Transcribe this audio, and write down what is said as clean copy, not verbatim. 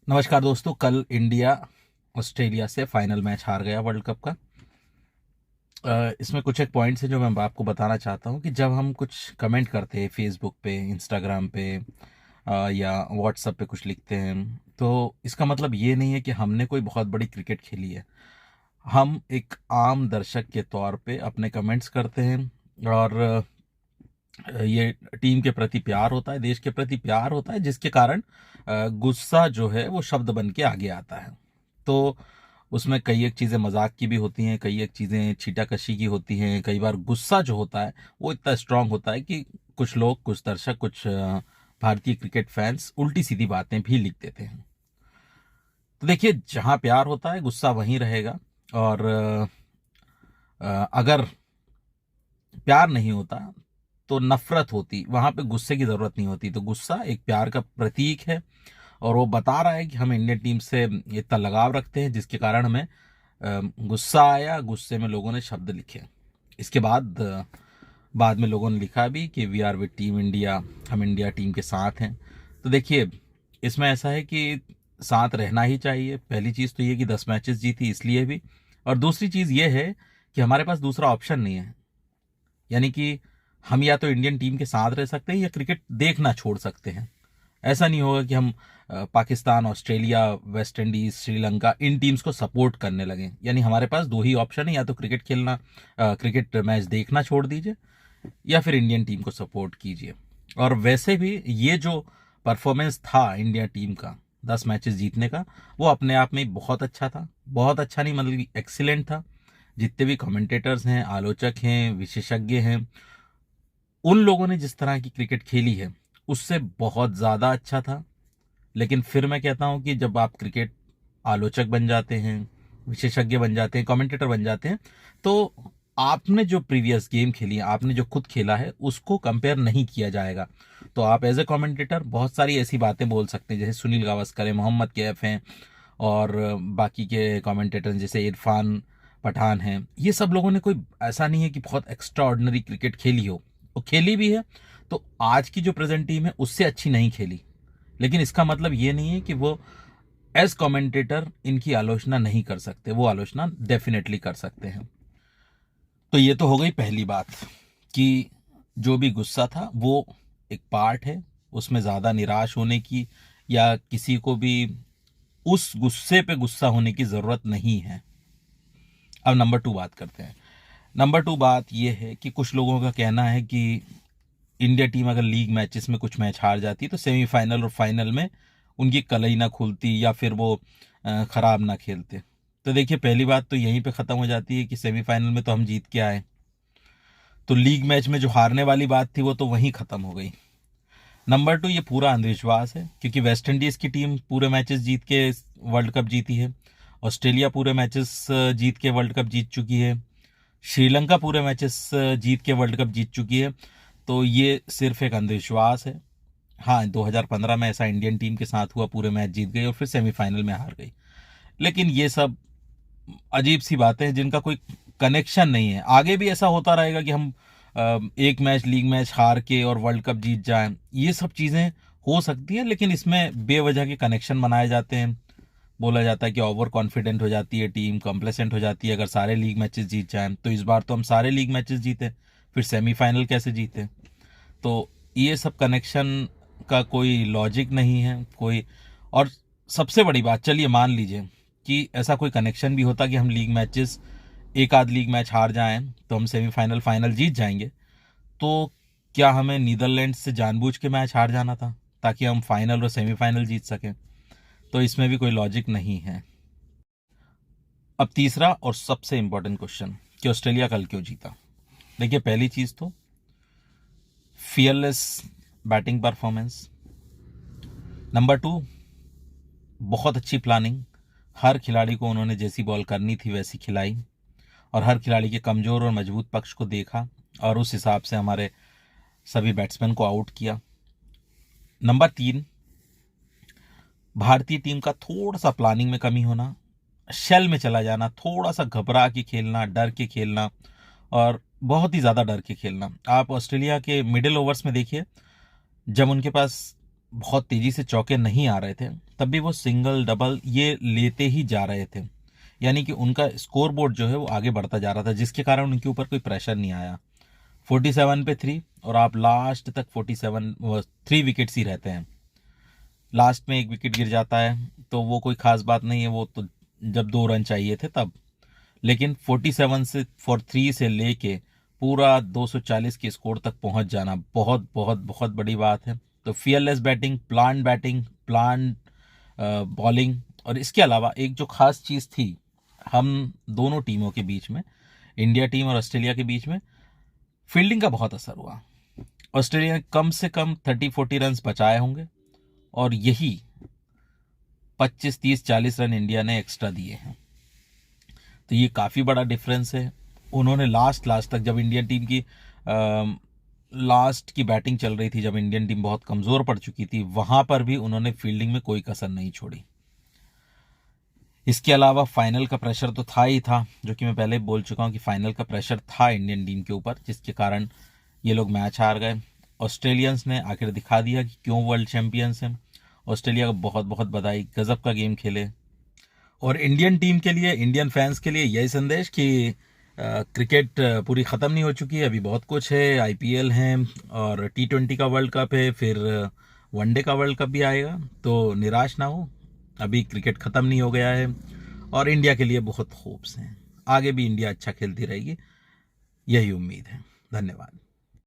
नमस्कार दोस्तों। कल इंडिया ऑस्ट्रेलिया से फाइनल मैच हार गया वर्ल्ड कप का। इसमें कुछ एक पॉइंट्स हैं जो मैं आपको बताना चाहता हूं कि जब हम कुछ कमेंट करते हैं फेसबुक पे, इंस्टाग्राम पे या व्हाट्सएप पे कुछ लिखते हैं, तो इसका मतलब ये नहीं है कि हमने कोई बहुत बड़ी क्रिकेट खेली है। हम एक आम दर्शक के तौर पे अपने कमेंट्स करते हैं और ये टीम के प्रति प्यार होता है, देश के प्रति प्यार होता है, जिसके कारण गुस्सा जो है वो शब्द बन के आगे आता है। तो उसमें कई एक चीज़ें मजाक की भी होती हैं, कई एक चीज़ें छीटाकशी की होती हैं। कई बार गुस्सा जो होता है वो इतना स्ट्रांग होता है कि कुछ लोग, कुछ दर्शक, कुछ भारतीय क्रिकेट फैंस उल्टी सीधी बातें भी लिख देते हैं। तो देखिए, जहां प्यार होता है गुस्सा वहीं रहेगा। और अगर प्यार नहीं होता तो नफरत होती, वहां पे गुस्से की जरूरत नहीं होती। तो गुस्सा एक प्यार का प्रतीक है और वो बता रहा है कि हम इंडियन टीम से इतना लगाव रखते हैं, जिसके कारण हमें गुस्सा आया। गुस्से में लोगों ने शब्द लिखे। इसके बाद में लोगों ने लिखा भी कि we are with team India, हम इंडिया टीम के साथ हैं। तो देखिए, इसमें ऐसा है कि साथ रहना ही चाहिए। पहली चीज़ तो ये कि 10 मैचेस जीती इसलिए भी, और दूसरी चीज़ ये है कि हमारे पास दूसरा ऑप्शन नहीं है। यानी कि हम या तो इंडियन टीम के साथ रह सकते हैं या क्रिकेट देखना छोड़ सकते हैं। ऐसा नहीं होगा कि हम Pakistan, Australia, West Indies, Sri Lanka, इन टीम्स को सपोर्ट करने लगे। यानी हमारे पास दो ही ऑप्शन है, या तो क्रिकेट खेलना, क्रिकेट मैच देखना छोड़ दीजिए, या फिर इंडियन टीम को सपोर्ट कीजिए। और वैसे भी ये जो परफॉर्मेंस था इंडिया टीम का 10 मैचेस जीतने का, वो अपने आप में बहुत अच्छा था। बहुत अच्छा नहीं, मतलब एक्सीलेंट था। जितने भी कमेंटेटर्स हैं, आलोचक हैं, विशेषज्ञ हैं, उन लोगों ने जिस तरह की क्रिकेट खेली है उससे बहुत ज़्यादा अच्छा था। लेकिन फिर मैं कहता हूं कि जब आप क्रिकेट आलोचक बन जाते हैं, विशेषज्ञ बन जाते हैं, कमेंटेटर बन जाते हैं, तो आपने जो प्रीवियस गेम खेली है, आपने जो खुद खेला है, उसको कंपेयर नहीं किया जाएगा। तो आप एज ए कमेंटेटर बहुत सारी ऐसी बातें बोल सकते हैं, जैसे सुनील गावस्कर है, मोहम्मद कैफ हैं, और बाकी के कमेंटेटर जैसे इरफान पठान हैं। ये सब लोगों ने कोई ऐसा नहीं है कि बहुत एक्स्ट्रा ऑर्डिनरी क्रिकेट खेली हो, वो खेली भी है। तो आज की जो प्रेजेंट टीम है उससे अच्छी नहीं खेली, लेकिन इसका मतलब ये नहीं है कि वो एज कमेंटेटर इनकी आलोचना नहीं कर सकते। वो आलोचना डेफिनेटली कर सकते हैं। तो ये तो हो गई पहली बात कि जो भी गुस्सा था वो एक पार्ट है, उसमें ज़्यादा निराश होने की या किसी को भी उस गुस्से पे गुस्सा होने की ज़रूरत नहीं है। अब नंबर 2 बात करते हैं। नंबर 2 बात यह है कि कुछ लोगों का कहना है कि इंडिया टीम अगर लीग मैचेस में कुछ मैच हार जाती तो सेमीफाइनल और फाइनल में उनकी कलई ना खुलती या फिर वो खराब ना खेलते। तो देखिए, पहली बात तो यहीं पे ख़त्म हो जाती है कि सेमीफाइनल में तो हम जीत के आए, तो लीग मैच में जो हारने वाली बात थी वो तो वहीं ख़त्म हो गई। नंबर 2, ये पूरा अंधविश्वास है, क्योंकि वेस्ट इंडीज़ की टीम पूरे मैचेस जीत के वर्ल्ड कप जीती है, ऑस्ट्रेलिया पूरे मैचेस जीत के वर्ल्ड कप जीत चुकी है, श्रीलंका पूरे मैचेस जीत के वर्ल्ड कप जीत चुकी है। तो ये सिर्फ एक अंधविश्वास है। हाँ, 2015 में ऐसा इंडियन टीम के साथ हुआ, पूरे मैच जीत गई और फिर सेमीफाइनल में हार गई। लेकिन ये सब अजीब सी बातें हैं जिनका कोई कनेक्शन नहीं है। आगे भी ऐसा होता रहेगा कि हम एक मैच, लीग मैच हार के और वर्ल्ड कप जीत जाएं, ये सब चीज़ें हो सकती हैं, लेकिन इसमें बेवजह के कनेक्शन बनाए जाते हैं। बोला जाता है कि ओवर कॉन्फिडेंट हो जाती है टीम, कॉम्प्लेसेंट हो जाती है अगर सारे लीग मैचेस जीत जाएं। तो इस बार तो हम सारे लीग मैचेस जीते, फिर सेमीफाइनल कैसे जीते? तो ये सब कनेक्शन का कोई लॉजिक नहीं है कोई। और सबसे बड़ी बात, चलिए मान लीजिए कि ऐसा कोई कनेक्शन भी होता कि हम लीग मैचेस, एक आध लीग मैच हार जाएं तो हम सेमीफाइनल, फाइनल जीत जाएंगे, तो क्या हमें नीदरलैंड से जानबूझ के मैच हार जाना था ताकि हम फाइनल और सेमीफाइनल जीत सकें? तो इसमें भी कोई लॉजिक नहीं है। अब तीसरा और सबसे इंपॉर्टेंट क्वेश्चन कि ऑस्ट्रेलिया कल क्यों जीता। देखिए, पहली चीज तो फियरलेस बैटिंग परफॉर्मेंस। नंबर 2, बहुत अच्छी प्लानिंग। हर खिलाड़ी को उन्होंने जैसी बॉल करनी थी वैसी खिलाई, और हर खिलाड़ी के कमजोर और मजबूत पक्ष को देखा और उस हिसाब से हमारे सभी बैट्समैन को आउट किया। नंबर 3, भारतीय टीम का थोड़ा सा प्लानिंग में कमी होना, शेल में चला जाना, थोड़ा सा घबरा के खेलना, डर के खेलना, और बहुत ही ज़्यादा डर के खेलना। आप ऑस्ट्रेलिया के मिडिल ओवर्स में देखिए, जब उनके पास बहुत तेजी से चौके नहीं आ रहे थे, तब भी वो सिंगल डबल ये लेते ही जा रहे थे। यानी कि उनका स्कोर बोर्ड जो है वो आगे बढ़ता जा रहा था, जिसके कारण उनके ऊपर कोई प्रेशर नहीं आया। 47 पे 3 और आप लास्ट तक 47 3 विकेट्स ही रहते हैं। लास्ट में एक विकेट गिर जाता है तो वो कोई खास बात नहीं है, वो तो जब 2 रन चाहिए थे तब। लेकिन 47 से फॉर 3 से लेके पूरा 240 के स्कोर तक पहुंच जाना बहुत बहुत बहुत बड़ी बात है। तो फियरलेस बैटिंग, प्लान बॉलिंग, और इसके अलावा एक जो खास चीज़ थी हम दोनों टीमों के बीच में, इंडिया टीम और ऑस्ट्रेलिया के बीच में, फील्डिंग का बहुत असर हुआ। ऑस्ट्रेलिया ने कम से कम 30-40 रन बचाए होंगे और यही 25-30-40 रन इंडिया ने एक्स्ट्रा दिए हैं। तो ये काफ़ी बड़ा डिफरेंस है। उन्होंने लास्ट तक जब इंडियन टीम की लास्ट की बैटिंग चल रही थी, जब इंडियन टीम बहुत कमज़ोर पड़ चुकी थी, वहां पर भी उन्होंने फील्डिंग में कोई कसर नहीं छोड़ी। इसके अलावा फाइनल का प्रेशर तो था ही था, जो कि मैं पहले बोल चुका हूं कि फाइनल का प्रेशर था इंडियन टीम के ऊपर, जिसके कारण ये लोग मैच हार गए। ऑस्ट्रेलियंस ने आखिर दिखा दिया कि क्यों वर्ल्ड चैंपियंस हैं। ऑस्ट्रेलिया को बहुत बहुत बधाई, गजब का गेम खेले। और इंडियन टीम के लिए, इंडियन फैंस के लिए यही संदेश कि क्रिकेट पूरी ख़त्म नहीं हो चुकी है, अभी बहुत कुछ है। आईपीएल है और T20 का वर्ल्ड कप है, फिर वनडे का वर्ल्ड कप भी आएगा। तो निराश ना हो, अभी क्रिकेट ख़त्म नहीं हो गया है और इंडिया के लिए बहुत होप्स हैं। आगे भी इंडिया अच्छा खेलती रहेगी, यही उम्मीद है। धन्यवाद।